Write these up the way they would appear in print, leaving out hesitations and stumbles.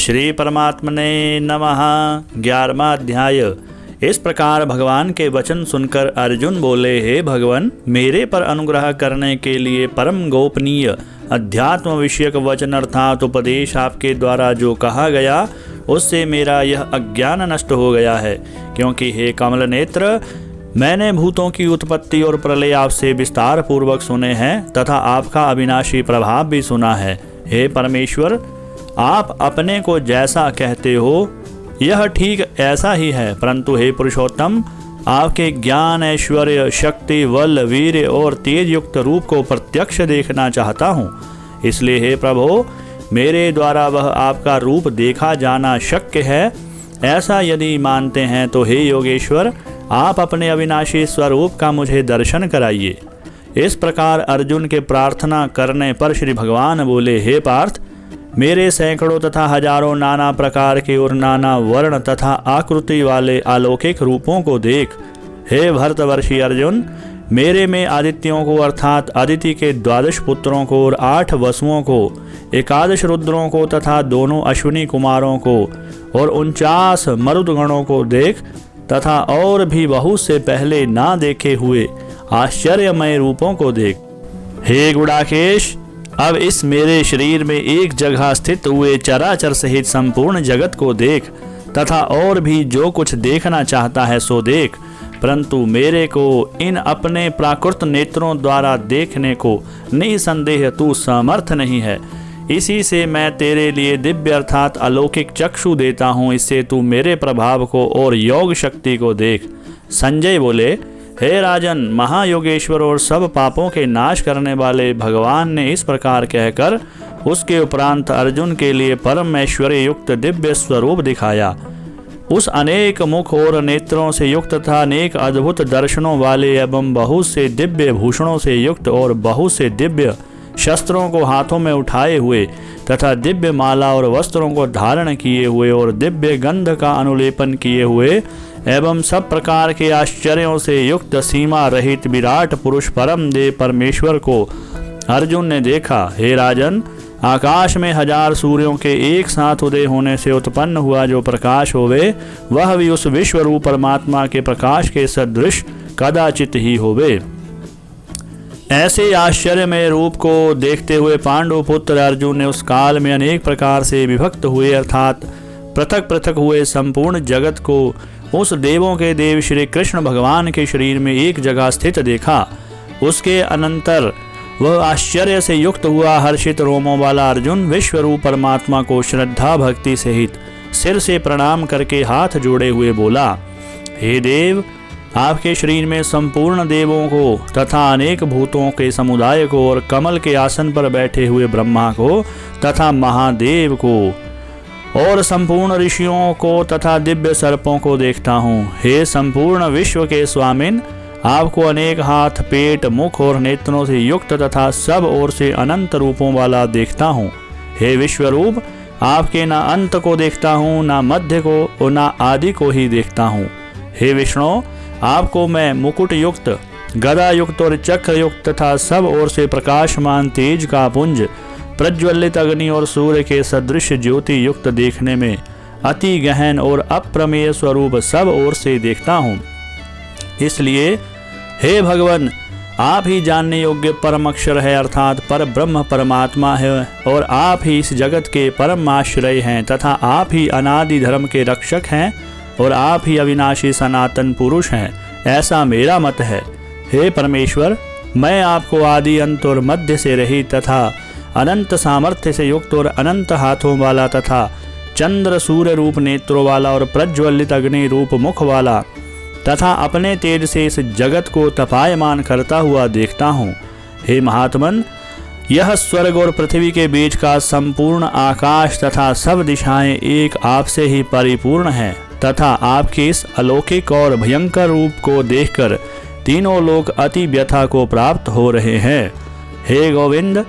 श्री परमात्मने नमः। 11वां अध्याय। इस प्रकार भगवान के वचन सुनकर अर्जुन बोले, हे भगवान, मेरे पर अनुग्रह करने के लिए परम गोपनीय अध्यात्म विषयक वचन अर्थात उपदेश आपके द्वारा जो कहा गया उससे मेरा यह अज्ञान नष्ट हो गया है। क्योंकि हे कमल नेत्र, मैंने भूतों की उत्पत्ति और प्रलय आपसे विस्तार पूर्वक सुने हैं तथा आपका अविनाशी प्रभाव भी सुना है। हे परमेश्वर, आप अपने को जैसा कहते हो यह ठीक ऐसा ही है, परंतु हे पुरुषोत्तम, आपके ज्ञान, ऐश्वर्य, शक्ति, बल, वीर्य और तेज युक्त रूप को प्रत्यक्ष देखना चाहता हूँ। इसलिए हे प्रभु, मेरे द्वारा वह आपका रूप देखा जाना शक्य है, ऐसा यदि मानते हैं तो हे योगेश्वर, आप अपने अविनाशी स्वरूप का मुझे दर्शन कराइए। इस प्रकार अर्जुन के प्रार्थना करने पर श्री भगवान बोले, हे पार्थ, मेरे सैकड़ों तथा हजारों नाना प्रकार के और नाना वर्ण तथा आकृति वाले अलौकिक रूपों को देख। हे भरतवर्षी अर्जुन, मेरे में आदित्यों को अर्थात अदिति के 12 पुत्रों को और 8 वसुओं को, 11 रुद्रों को तथा दोनों अश्विनी कुमारों को और 49 मरुदगणों को देख तथा और भी बहुत से पहले ना देखे हुए आश्चर्यमय रूपों को देख। हे गुड़ाकेश, अब इस मेरे शरीर में एक जगह स्थित हुए चराचर सहित संपूर्ण जगत को देख तथा और भी जो कुछ देखना चाहता है सो देख, परंतु मेरे को इन अपने प्राकृत नेत्रों द्वारा देखने को निसंदेह तू समर्थ नहीं है। इसी से मैं तेरे लिए दिव्य अर्थात अलौकिक चक्षु देता हूँ, इससे तू मेरे प्रभाव को और योग शक्ति को देख। संजय बोले, हे राजन, महायोगेश्वर और सब पापों के नाश करने वाले भगवान ने इस प्रकार कहकर उसके उपरांत अर्जुन के लिए परम ऐश्वर्य युक्त दिव्य स्वरूप दिखाया। उस अनेक मुख और नेत्रों से युक्त तथा अनेक अद्भुत दर्शनों वाले एवं बहुत से दिव्य भूषणों से युक्त और बहुत से दिव्य शस्त्रों को हाथों में उठाए हुए तथा दिव्य माला और वस्त्रों को धारण किए हुए और दिव्य गंध का अनुलेपन किए हुए एवं सब प्रकार के आश्चर्यों से युक्त सीमा रहित विराट पुरुष परम देव परमेश्वर को अर्जुन ने देखा। हे राजन, आकाश में 1000 सूर्यों के एक साथ उदय होने से उत्पन्न हुआ जो प्रकाश होवे, वह भी उस विश्व रूप परमात्मा के प्रकाश के सदृश कदाचित ही होवे। ऐसे आश्चर्यमय रूप को देखते हुए पांडु पुत्र अर्जुन ने उस काल में अनेक प्रकार से विभक्त हुए अर्थात पृथक पृथक हुए संपूर्ण जगत को उस देवों के देव श्री कृष्ण भगवान के शरीर में एक जगह स्थित देखा। उसके अनंतर वह आश्चर्य से युक्त हुआ हर्षित रोमों वाला अर्जुन विश्व रूप परमात्मा को श्रद्धा भक्ति सहित सिर से प्रणाम करके हाथ जोड़े हुए बोला, हे देव, आपके शरीर में संपूर्ण देवों को तथा अनेक भूतों के समुदाय को और कमल के आसन पर बैठे हुए ब्रह्मा को तथा महादेव को और संपूर्ण ऋषियों को तथा दिव्य सर्पों को देखता हूँ। हे संपूर्ण विश्व के स्वामिन, आपको अनेक हाथ, पेट, मुख और नेत्रों से युक्त तथा सब ओर से अनंत रूपों वाला देखता हूँ। हे विश्वरूप, आपके ना अंत को देखता हूँ, ना मध्य को और ना आदि को ही देखता हूँ। हे विष्णु, आपको मैं मुकुट युक्त, गदा युक्त और चक्र युक्त तथा सब ओर से प्रकाशमान तेज का पुंज, प्रज्वलित अग्नि और सूर्य के सदृश ज्योति युक्त देखने में अति गहन और अप्रमेय स्वरूप सब ओर से देखता हूँ। इसलिए हे भगवान, आप ही जानने योग्य परम अक्षर है अर्थात पर ब्रह्म परमात्मा है और आप ही इस जगत के परम आश्रय हैं तथा आप ही अनादि धर्म के रक्षक हैं और आप ही अविनाशी सनातन पुरुष हैं, ऐसा मेरा मत है। हे परमेश्वर, मैं आपको आदि अंत और मध्य से रहित तथा अनंत सामर्थ्य से युक्त और अनंत हाथों वाला तथा चंद्र सूर्य रूप नेत्रों वाला और प्रज्वलित अग्नि रूप मुख वाला तथा अपने तेज से इस जगत को तपायमान करता हुआ देखता हूँ। हे महात्मन, यह स्वर्ग और पृथ्वी के बीच का संपूर्ण आकाश तथा सब दिशाएं एक आपसे ही परिपूर्ण हैं तथा आपके इस अलौकिक और भयंकर रूप को देखकर तीनों लोग अति व्यथा को प्राप्त हो रहे हैं। हे गोविंद,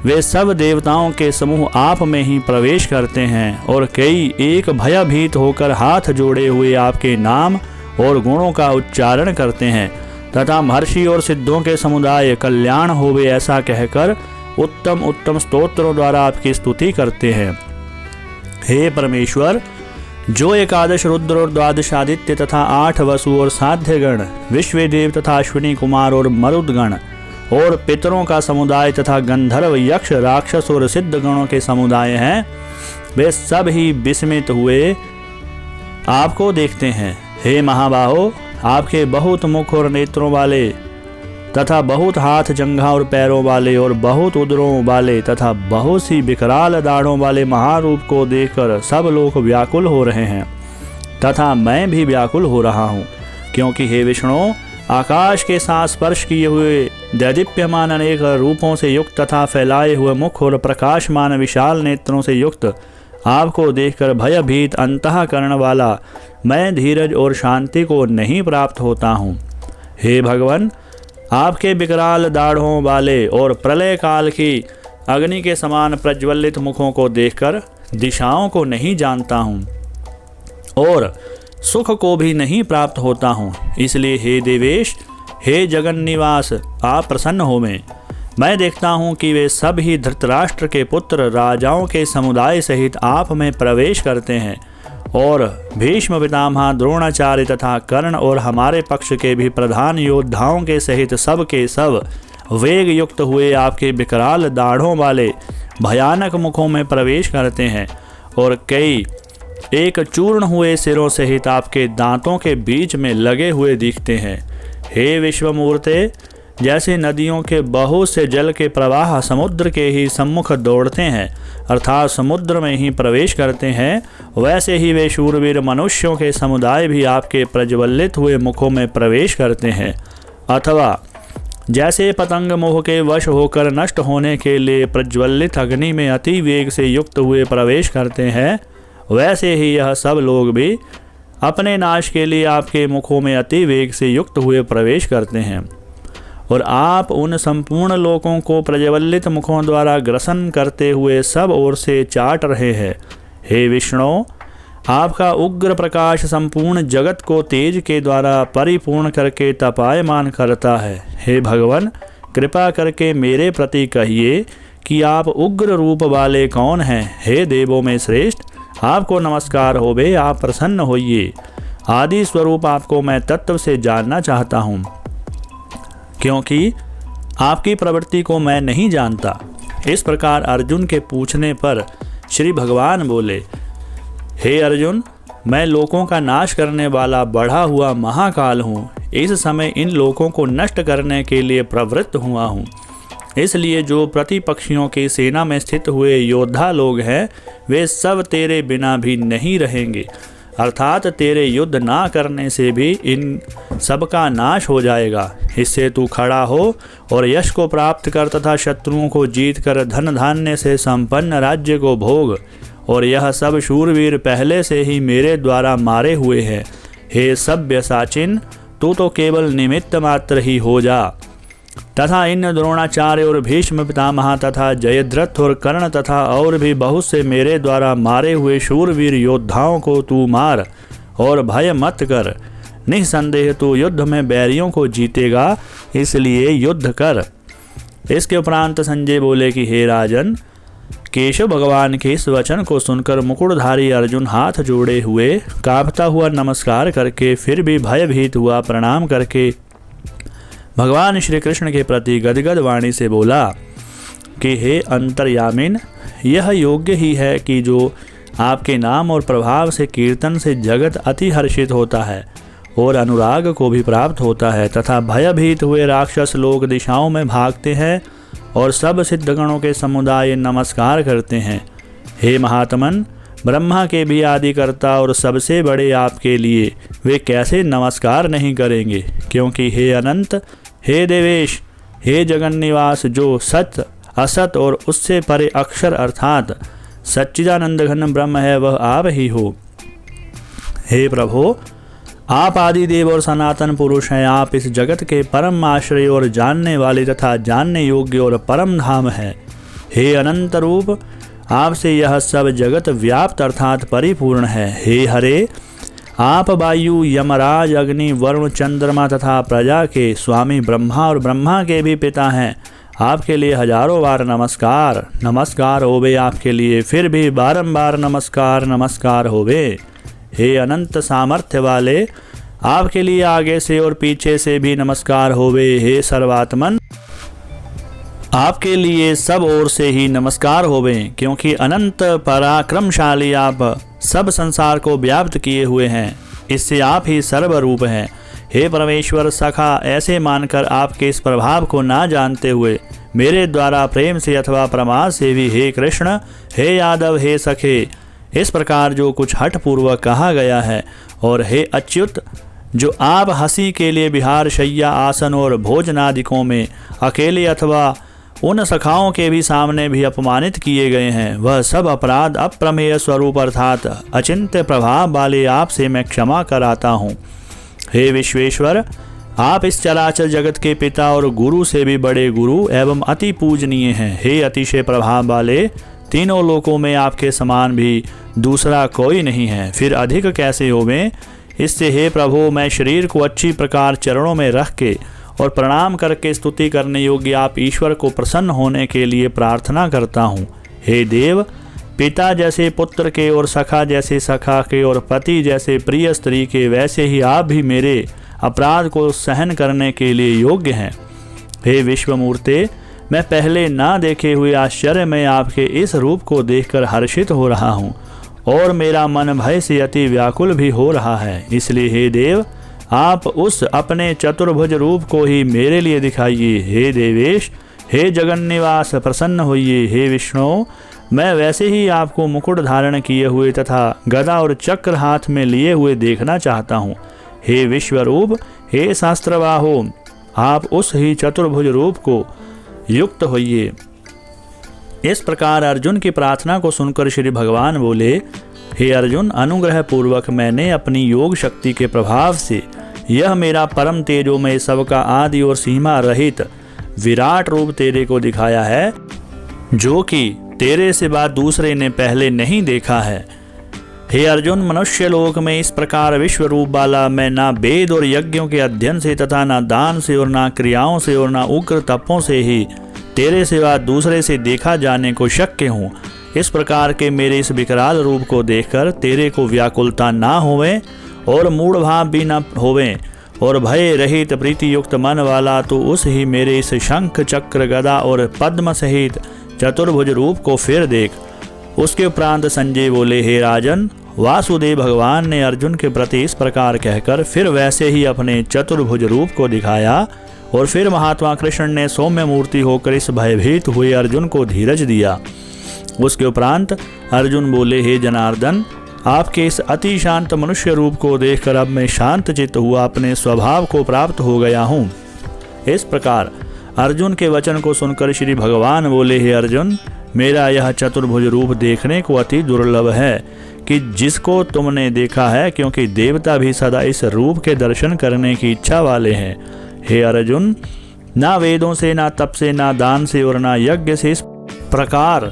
वे सब देवताओं के समूह आप में ही प्रवेश करते हैं और कई एक भयभीत होकर हाथ जोड़े हुए आपके नाम और गुणों का उच्चारण करते हैं तथा महर्षि और सिद्धों के समुदाय कल्याण होवे ऐसा कहकर उत्तम उत्तम स्तोत्रों द्वारा आपकी स्तुति करते हैं। हे परमेश्वर, जो एकादश रुद्र और द्वादश आदित्य तथा 8 वसु और साध्यगण, विश्वदेव तथा अश्विनी कुमार और मरुदगण और पितरों का समुदाय तथा गंधर्व, यक्ष, राक्षस और सिद्ध गणों के समुदाय हैं, वे सब ही विस्मित हुए आपको देखते हैं। हे महाबाहो, आपके बहुत मुख और नेत्रों वाले तथा बहुत हाथ, जंघा और पैरों वाले और बहुत उदरों वाले तथा बहुत सी विकराल दाढ़ों वाले महारूप को देखकर सब लोग व्याकुल हो रहे हैं तथा मैं भी व्याकुल हो रहा हूँ, क्योंकि हे विष्णु, आकाश के साथ स्पर्श किए हुए दैदीप्यमान अनेक रूपों से युक्त तथा फैलाए हुए मुख और प्रकाशमान विशाल नेत्रों से युक्त आपको देखकर भयभीत अंतःकरण वाला मैं धीरज और शांति को नहीं प्राप्त होता हूँ। हे भगवान, आपके विकराल दाढ़ों वाले और प्रलय काल की अग्नि के समान प्रज्वलित मुखों को देखकर दिशाओं को नहीं जानता हूँ और सुख को भी नहीं प्राप्त होता हूँ। इसलिए हे देवेश, हे जगन निवास, आप प्रसन्न हो में। मैं देखता हूँ कि वे सब ही धृतराष्ट्र के पुत्र राजाओं के समुदाय सहित आप में प्रवेश करते हैं और भीष्म, पितामह, द्रोणाचार्य तथा कर्ण और हमारे पक्ष के भी प्रधान योद्धाओं के सहित सब के सब वेग युक्त हुए आपके विकराल दाढ़ों वाले भयानक मुखों में प्रवेश करते हैं और कई एक चूर्ण हुए सिरों सहित आपके दांतों के बीच में लगे हुए दिखते हैं। हे विश्वमूर्ते, जैसे नदियों के बहुत से जल के प्रवाह समुद्र के ही सम्मुख दौड़ते हैं, अर्थात समुद्र में ही प्रवेश करते हैं, वैसे ही वे शूरवीर मनुष्यों के समुदाय भी आपके प्रज्वलित हुए मुखों में प्रवेश करते हैं। अथवा जैसे पतंग मोह के वश होकर नष्ट होने के लिए प्रज्वलित अग्नि में अति वेग से युक्त हुए प्रवेश करते हैं, वैसे ही यह सब लोग भी अपने नाश के लिए आपके मुखों में अति वेग से युक्त हुए प्रवेश करते हैं और आप उन संपूर्ण लोकों को प्रज्वलित मुखों द्वारा ग्रसन करते हुए सब ओर से चाट रहे हैं। हे विष्णु, आपका उग्र प्रकाश संपूर्ण जगत को तेज के द्वारा परिपूर्ण करके तपायमान करता है। हे भगवान, कृपा करके मेरे प्रति कहिए कि आप उग्र रूप वाले कौन हैं। हे देवों में श्रेष्ठ, आपको नमस्कार होवे, आप प्रसन्न होइए। आदि स्वरूप आपको मैं तत्व से जानना चाहता हूँ, क्योंकि आपकी प्रवृत्ति को मैं नहीं जानता। इस प्रकार अर्जुन के पूछने पर श्री भगवान बोले, हे अर्जुन, मैं लोकों का नाश करने वाला बढ़ा हुआ महाकाल हूँ। इस समय इन लोकों को नष्ट करने के लिए प्रवृत्त हुआ हूँ। इसलिए जो प्रतिपक्षियों की सेना में स्थित हुए योद्धा लोग हैं, वे सब तेरे बिना भी नहीं रहेंगे, अर्थात तेरे युद्ध ना करने से भी इन सबका नाश हो जाएगा। इससे तू खड़ा हो और यश को प्राप्त कर तथा शत्रुओं को जीत कर धन धान्य से संपन्न राज्य को भोग। और यह सब शूरवीर पहले से ही मेरे द्वारा मारे हुए हैं। हे सभ्य साचिन, तू तो केवल निमित्त मात्र ही हो जा तथा इन द्रोणाचार्य और भीष्म पितामह तथा जयद्रथ और कर्ण तथा और भी बहुत से मेरे द्वारा मारे हुए शूरवीर योद्धाओं को तू मार और भय मत कर। निसंदेह तू युद्ध में बैरियों को जीतेगा, इसलिए युद्ध कर। इसके उपरांत संजय बोले कि हे राजन, केशव भगवान के इस वचन को सुनकर मुकुटधारी अर्जुन हाथ जोड़े हुए कांपता हुआ नमस्कार करके फिर भी भयभीत हुआ प्रणाम करके भगवान श्री कृष्ण के प्रति गदगद वाणी से बोला कि हे अंतर्यामिन, यह योग्य ही है कि जो आपके नाम और प्रभाव से कीर्तन से जगत अति हर्षित होता है और अनुराग को भी प्राप्त होता है तथा भयभीत हुए राक्षस लोग दिशाओं में भागते हैं और सब सिद्धगणों के समुदाय नमस्कार करते हैं। हे महात्मन, ब्रह्मा के भी आदिकर्ता और सबसे बड़े आपके लिए वे कैसे नमस्कार नहीं करेंगे, क्योंकि हे अनंत, हे देवेश, हे जगन निवास, जो सत, असत और उससे परे अक्षर अर्थात सच्चिदानंद घन ब्रह्म है, वह आप ही हो। हे प्रभो, आप आदि देव और सनातन पुरुष हैं। आप इस जगत के परम आश्रय और जानने वाले तथा जानने योग्य और परम धाम है। हे अनंत रूप, आपसे यह सब जगत व्याप्त अर्थात परिपूर्ण है। हे हरे, आप वायु, यमराज, अग्नि, वरुण, चंद्रमा तथा प्रजा के स्वामी ब्रह्मा और ब्रह्मा के भी पिता हैं। आपके लिए हजारों बार नमस्कार नमस्कार होवे आपके लिए, फिर भी बारंबार नमस्कार नमस्कार होवे। हे अनंत सामर्थ्य वाले, आपके लिए आगे से और पीछे से भी नमस्कार होवे। हे सर्वात्मन, आपके लिए सब ओर से ही नमस्कार होवे, क्योंकि अनंत पराक्रमशाली आप सब संसार को व्याप्त किए हुए हैं। इससे आप ही सर्वरूप हैं। हे परमेश्वर सखा, ऐसे मानकर आपके इस प्रभाव को ना जानते हुए मेरे द्वारा प्रेम से अथवा प्रमाद से भी हे कृष्ण, हे यादव, हे सखे, इस प्रकार जो कुछ हठ पूर्वक कहा गया है, और हे अच्युत, जो आप हंसी के लिए विहार शैया आसन और भोजनादिकों में अकेले अथवा उन सखाओं के भी सामने भी अपमानित किए गए हैं, वह सब अपराध अप्रमेय स्वरूप अर्थात अचिंत्य प्रभाव वाले आपसे मैं क्षमा कराता हूँ। हे विश्वेश्वर, आप इस चराचर जगत के पिता और गुरु से भी बड़े गुरु एवं अति पूजनीय हैं। हे अतिशय प्रभाव वाले, तीनों लोकों में आपके समान भी दूसरा कोई नहीं है, फिर अधिक कैसे होवें। इससे हे प्रभु, मैं शरीर को अच्छी प्रकार चरणों में रख के और प्रणाम करके स्तुति करने योग्य आप ईश्वर को प्रसन्न होने के लिए प्रार्थना करता हूँ। हे देव, पिता जैसे पुत्र के और सखा जैसे सखा के और पति जैसे प्रिय स्त्री के, वैसे ही आप भी मेरे अपराध को सहन करने के लिए योग्य हैं। हे विश्वमूर्ते, मैं पहले ना देखे हुए आश्चर्य में आपके इस रूप को देखकर हर्षित हो रहा हूँ, और मेरा मन भय से अति व्याकुल भी हो रहा है। इसलिए हे देव, आप उस अपने चतुर्भुज रूप को ही मेरे लिए दिखाइए। हे देवेश, हे जगन्निवास, प्रसन्न होइए। हे विष्णु, मैं वैसे ही आपको मुकुट धारण किए हुए तथा गदा और चक्र हाथ में लिए हुए देखना चाहता हूँ। हे विश्वरूप, हे शास्त्रवाहो, आप उस ही चतुर्भुज रूप को युक्त होइए। इस प्रकार अर्जुन की प्रार्थना को सुनकर श्री भगवान बोले, हे अर्जुन, अनुग्रह पूर्वक मैंने अपनी योग शक्ति के प्रभाव से यह मेरा परम तेजोमय सबका आदि और सीमा रहित विराट रूप तेरे को दिखाया है, जो कि तेरे सिवा दूसरे ने पहले नहीं देखा है। हे अर्जुन, मनुष्य लोक में इस प्रकार विश्व रूप वाला मैं ना वेद और यज्ञों के अध्ययन से तथा ना दान से और ना क्रियाओं से और ना उग्र तपों से ही तेरे सिवा दूसरे से देखा जाने को शक्य हूँ। इस प्रकार के मेरे इस विकराल रूप को देखकर तेरे को व्याकुलता ना होवे और मूढ़ भाव भी न होवे, और भय रहित प्रीति युक्त मन वाला तो उस ही मेरे इस शंख चक्र गदा और पद्म सहित चतुर्भुज रूप को फिर देख। उसके उपरांत संजय बोले, हे राजन, वासुदेव भगवान ने अर्जुन के प्रति इस प्रकार कहकर फिर वैसे ही अपने चतुर्भुज रूप को दिखाया, और फिर महात्मा कृष्ण ने सौम्य मूर्ति होकर इस भयभीत हुए अर्जुन को धीरज दिया। उसके उपरांत अर्जुन बोले, हे जनार्दन, आपके इस अति शांत मनुष्य रूप को देखकर अब मैं शांत चित्त हुआ अपने स्वभाव को प्राप्त हो गया हूँ। इस प्रकार अर्जुन के वचन को सुनकर श्री भगवान बोले, हे अर्जुन, मेरा यह चतुर्भुज रूप देखने को अति दुर्लभ है कि जिसको तुमने देखा है, क्योंकि देवता भी सदा इस रूप के दर्शन करने की इच्छा वाले हैं। हे अर्जुन, ना वेदों से, ना तप से, ना दान से और ना यज्ञ से इस प्रकार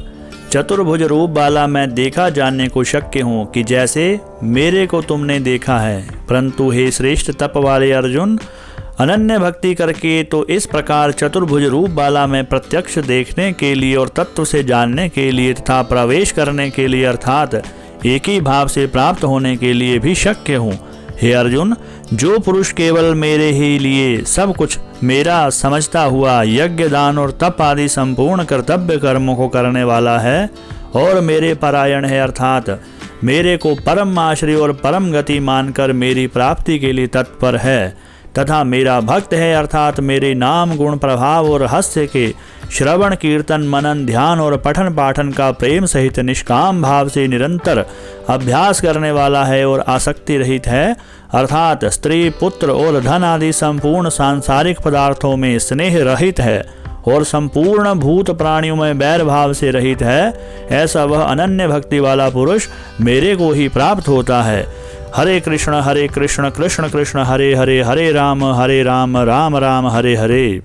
चतुर्भुज रूप वाला मैं देखा जानने को शक्य हूँ कि जैसे मेरे को तुमने देखा है। परंतु हे श्रेष्ठ तप वाले अर्जुन, अनन्य भक्ति करके तो इस प्रकार चतुर्भुज रूप वाला मैं प्रत्यक्ष देखने के लिए और तत्व से जानने के लिए तथा प्रवेश करने के लिए अर्थात एक ही भाव से प्राप्त होने के लिए भी शक्य हूँ। हे अर्जुन, जो पुरुष केवल मेरे ही लिए सब कुछ मेरा समझता हुआ यज्ञ दान और तप आदि संपूर्ण कर्तव्य कर्मों को करने वाला है और मेरे परायण है अर्थात मेरे को परम आश्रय और परम गति मानकर मेरी प्राप्ति के लिए तत्पर है तथा मेरा भक्त है अर्थात मेरे नाम गुण प्रभाव और हास्य के श्रवण कीर्तन मनन ध्यान और पठन पाठन का प्रेम सहित निष्काम भाव से निरंतर अभ्यास करने वाला है और आसक्ति रहित है अर्थात स्त्री पुत्र और धन आदि संपूर्ण सांसारिक पदार्थों में स्नेह रहित है और संपूर्ण भूत प्राणियों में वैर भाव से रहित है, ऐसा वह अनन्य भक्ति वाला पुरुष मेरे को ही प्राप्त होता है। हरे कृष्ण कृष्ण कृष्ण हरे हरे, हरे राम राम राम हरे हरे।